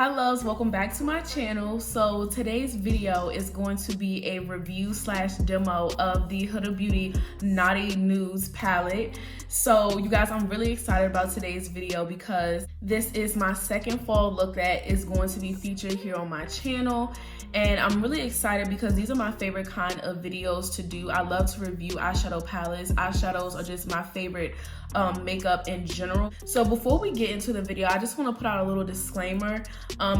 Hi loves, welcome back to my channel. So today's video is going to be a review slash demo of the HudaBeauty Naughty Nudes palette. So you guys, I'm really excited about today's video because this is my second fall look that is going to be featured here on my channel. And I'm really excited because these are my favorite kind of videos to do. I love to review eyeshadow palettes. Eyeshadows are just my favorite makeup in general. So before we get into the video, I just want to put out a little disclaimer.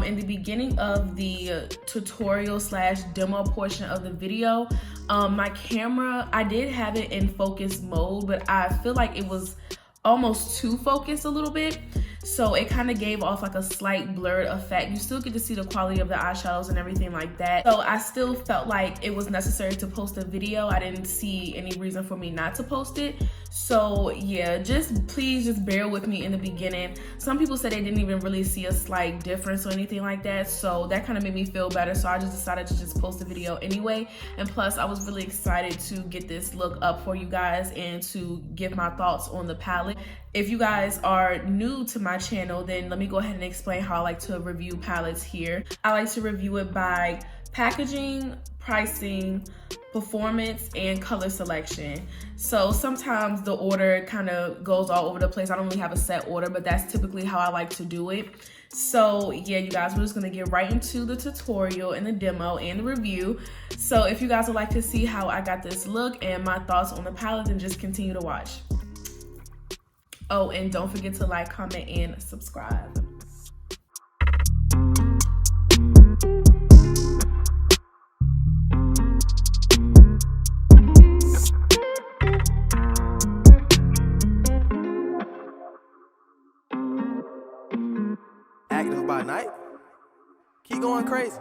In the beginning of the tutorial slash demo portion of the video, my camera, I did have it in focus mode, but I feel like it was almost too focused a little bit. So it kind of gave off like a slight blurred effect. You still get to see the quality of the eyeshadows and everything like that. So I still felt like it was necessary to post a video. I didn't see any reason for me not to post it. So yeah, please just bear with me in the beginning. Some people said they didn't even really see a slight difference or anything like that. So that kind of made me feel better. So I just decided to just post a video anyway. And plus I was really excited to get this look up for you guys and to give my thoughts on the palette. If you guys are new to my channel, then let me go ahead and explain how I like to review palettes here. I like to review it by packaging, pricing, performance, and color selection. So sometimes the order kind of goes all over the place. I don't really have a set order, but that's typically how I like to do it. So yeah, you guys, we're just gonna get right into the tutorial and the demo and the review. So if you guys would like to see how I got this look and my thoughts on the palette, then just continue to watch. Oh, and don't forget to like, comment, and subscribe. Active by night, keep going crazy.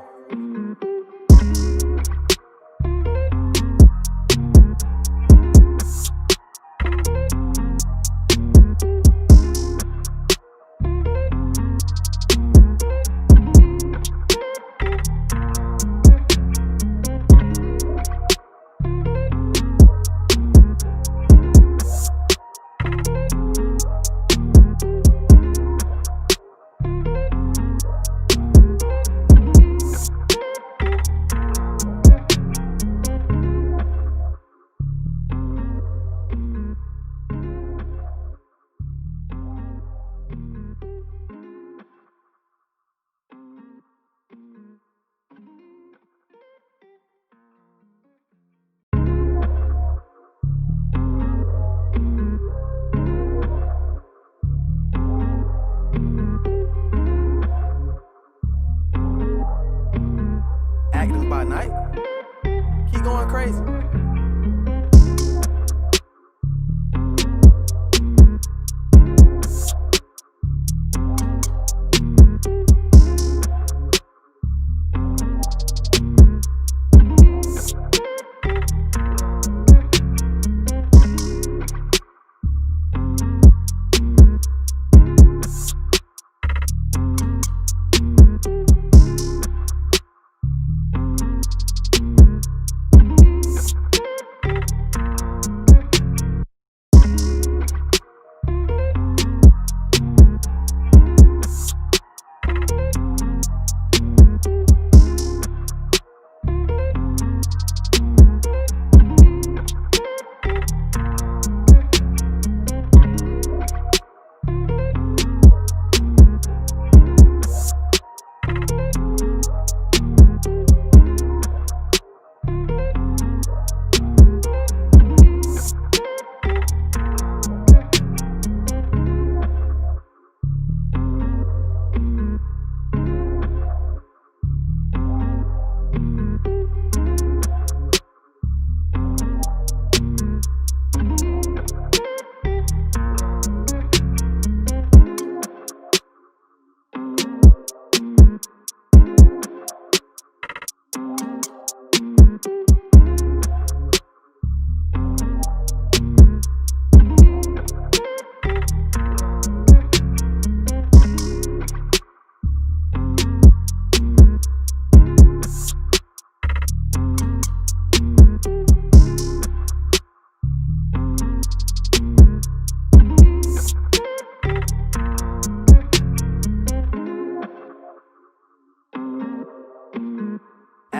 Active by night, keep going crazy.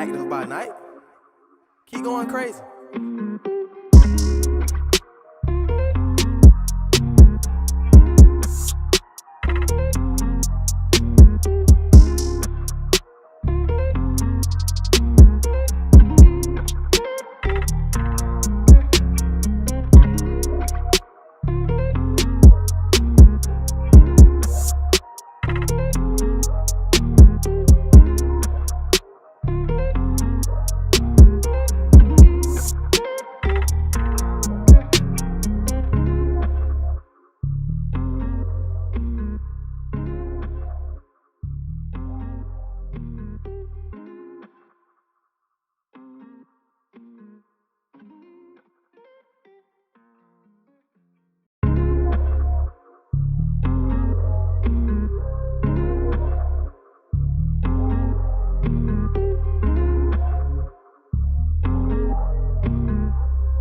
Active by night. Keep going crazy.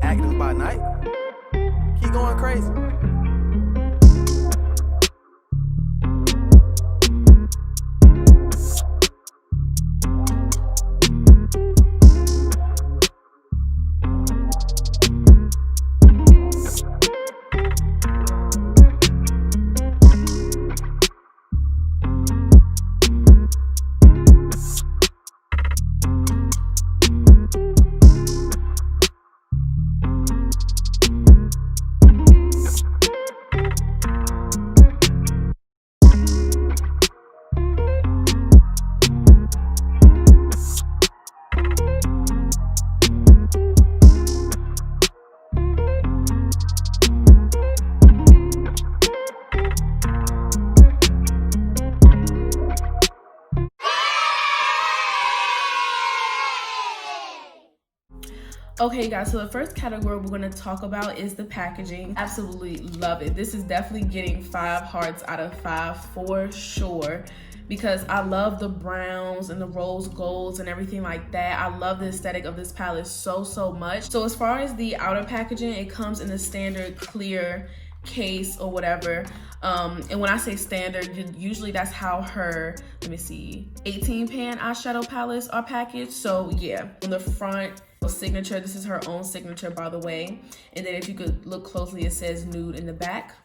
Active by night. Keep going crazy. Okay guys, so the first category we're going to talk about is the packaging. Absolutely love it. This is definitely getting 5 hearts out of 5 for sure, because I love the browns and the rose golds and everything like that. I love the aesthetic of this palette so much. So as far as the outer packaging, it comes in the standard clear case or whatever. And when I say standard, usually that's how her, let me see, 18 pan eyeshadow palettes are packaged. So yeah, on the front, signature, this is her own signature, by the way. And then if you could look closely, it says Nude in the back.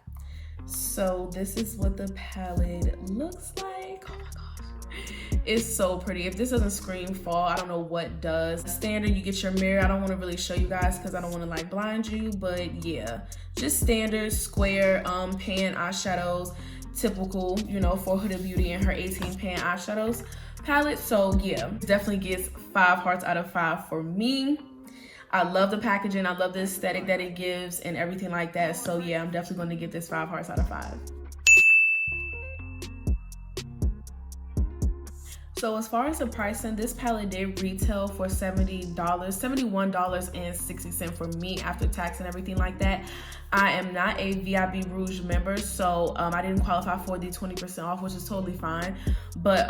So this is what the palette looks like. Oh my gosh, it's so pretty. If this doesn't scream fall, I don't know what does. Standard, you get your mirror. I don't want to really show you guys because I don't want to like blind you, but yeah, just standard square pan eyeshadows, typical, you know, for HudaBeauty and her 18 pan eyeshadows palette. So yeah, definitely gets 5 hearts out of 5 for me. I love the packaging, I love the aesthetic that it gives and everything like that. So yeah, I'm definitely going to give this 5 hearts out of 5. So as far as the pricing, this palette did retail for $70, $71.60 for me after tax and everything like that. I am not a VIB Rouge member, so I didn't qualify for the 20% off, which is totally fine. But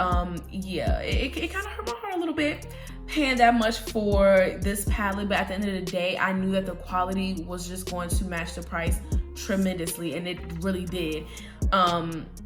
yeah, it kind of hurt my heart a little bit paying that much for this palette. But at the end of the day, I knew that the quality was just going to match the price tremendously, and it really did.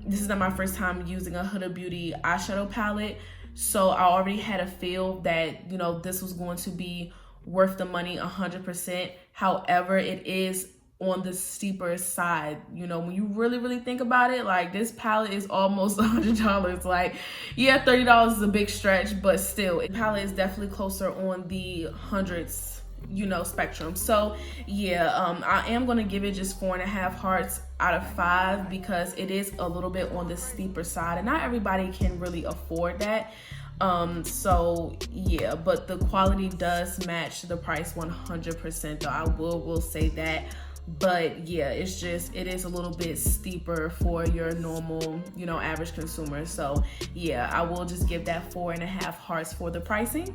This is not my first time using a HudaBeauty eyeshadow palette, so I already had a feel that, you know, this was going to be worth the money 100%. However, it is on the steeper side. You know, when you really think about it, like, this palette is almost $100. Like, yeah, $30 is a big stretch, but still, the palette is definitely closer on the hundreds, you know, spectrum. So yeah, I am gonna give it just 4.5 hearts out of 5 because it is a little bit on the steeper side, and not everybody can really afford that. So yeah, but the quality does match the price 100%, though I will say that. But yeah, it is a little bit steeper for your normal, you know, average consumer. So yeah, I will just give that 4.5 hearts for the pricing.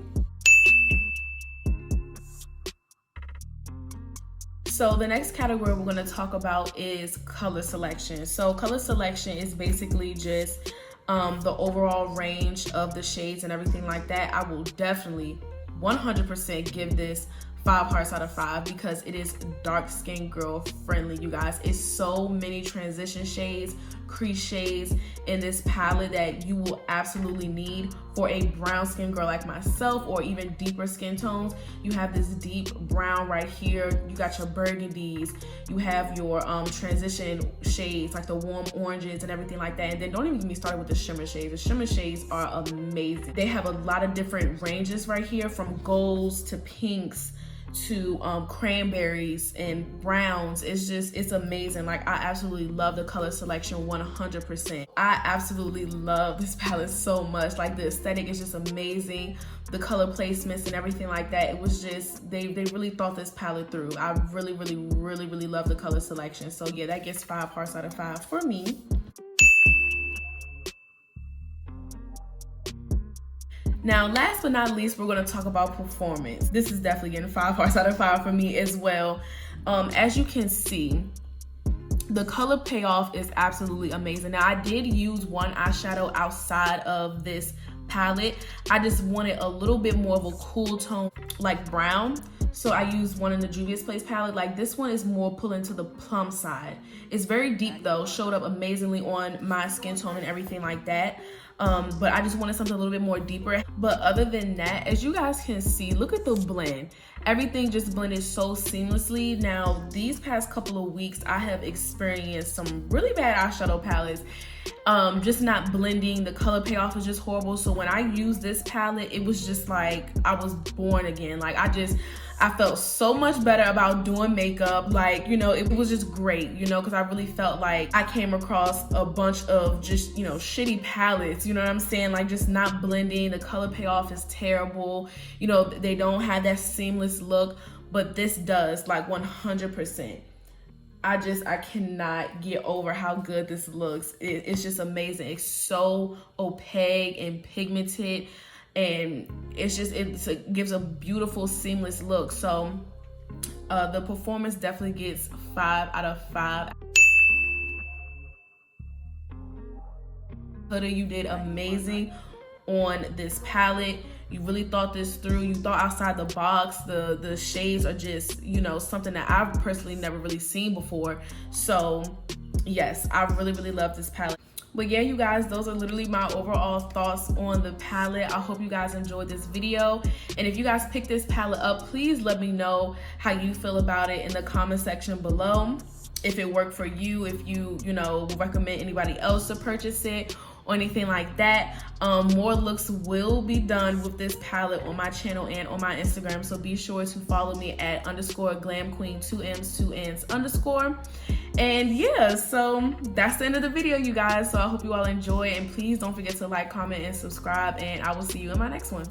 So the next category we're going to talk about is color selection. So color selection is basically just the overall range of the shades and everything like that. I will definitely 100% give this 5 hearts out of 5 because it is dark skin girl friendly, you guys. It's so many transition shades, crease shades in this palette that you will absolutely need for a brown skin girl like myself, or even deeper skin tones. You have this deep brown right here. You got your burgundies. You have your transition shades like the warm oranges and everything like that. And then don't even get me started with the shimmer shades. The shimmer shades are amazing. They have a lot of different ranges right here, from golds to pinks to cranberries and browns. It's amazing. Like, I absolutely love the color selection 100%. I absolutely love this palette so much. Like, the aesthetic is just amazing. The color placements and everything like that, it was just, they really thought this palette through. I really love the color selection. So yeah, that gets 5 hearts out of 5 for me. Now, last but not least, we're gonna talk about performance. This is definitely getting 5 hearts out of 5 for me as well. As you can see, the color payoff is absolutely amazing. Now, I did use one eyeshadow outside of this palette. I just wanted a little bit more of a cool tone, like brown. So I used one in the Juvia's Place palette. Like, this one is more pulling to the plum side. It's very deep though, showed up amazingly on my skin tone and everything like that. But I just wanted something a little bit more deeper. But other than that, as you guys can see, look at the blend. Everything just blended so seamlessly. Now, these past couple of weeks, I have experienced some really bad eyeshadow palettes. Just not blending. The color payoff was just horrible. So when I used this palette, it was just like I was born again. Like, I felt so much better about doing makeup. Like, you know, it was just great, you know, because I really felt like I came across a bunch of just, you know, shitty palettes, you know what I'm saying? Like, just not blending. The color payoff is terrible. You know, they don't have that seamless look, but this does, like, 100%. I cannot get over how good this looks. It's just amazing. It's so opaque and pigmented, and it gives a beautiful seamless look. So the performance definitely gets 5 out of 5. Huda, you did amazing on this palette. You really thought this through. You thought outside the box. The shades are just, you know, something that I've personally never really seen before. So yes, I really love this palette. But yeah, you guys, those are literally my overall thoughts on the palette. I hope you guys enjoyed this video. And if you guys pick this palette up, please let me know how you feel about it in the comment section below. If it worked for you, if you know, recommend anybody else to purchase it or anything like that. More looks will be done with this palette on my channel and on my Instagram. So be sure to follow me at _GlammQueenn, 2M's, 2N's _. And yeah, so that's the end of the video, you guys. So I hope you all enjoy, and please don't forget to like, comment, and subscribe, and I will see you in my next one.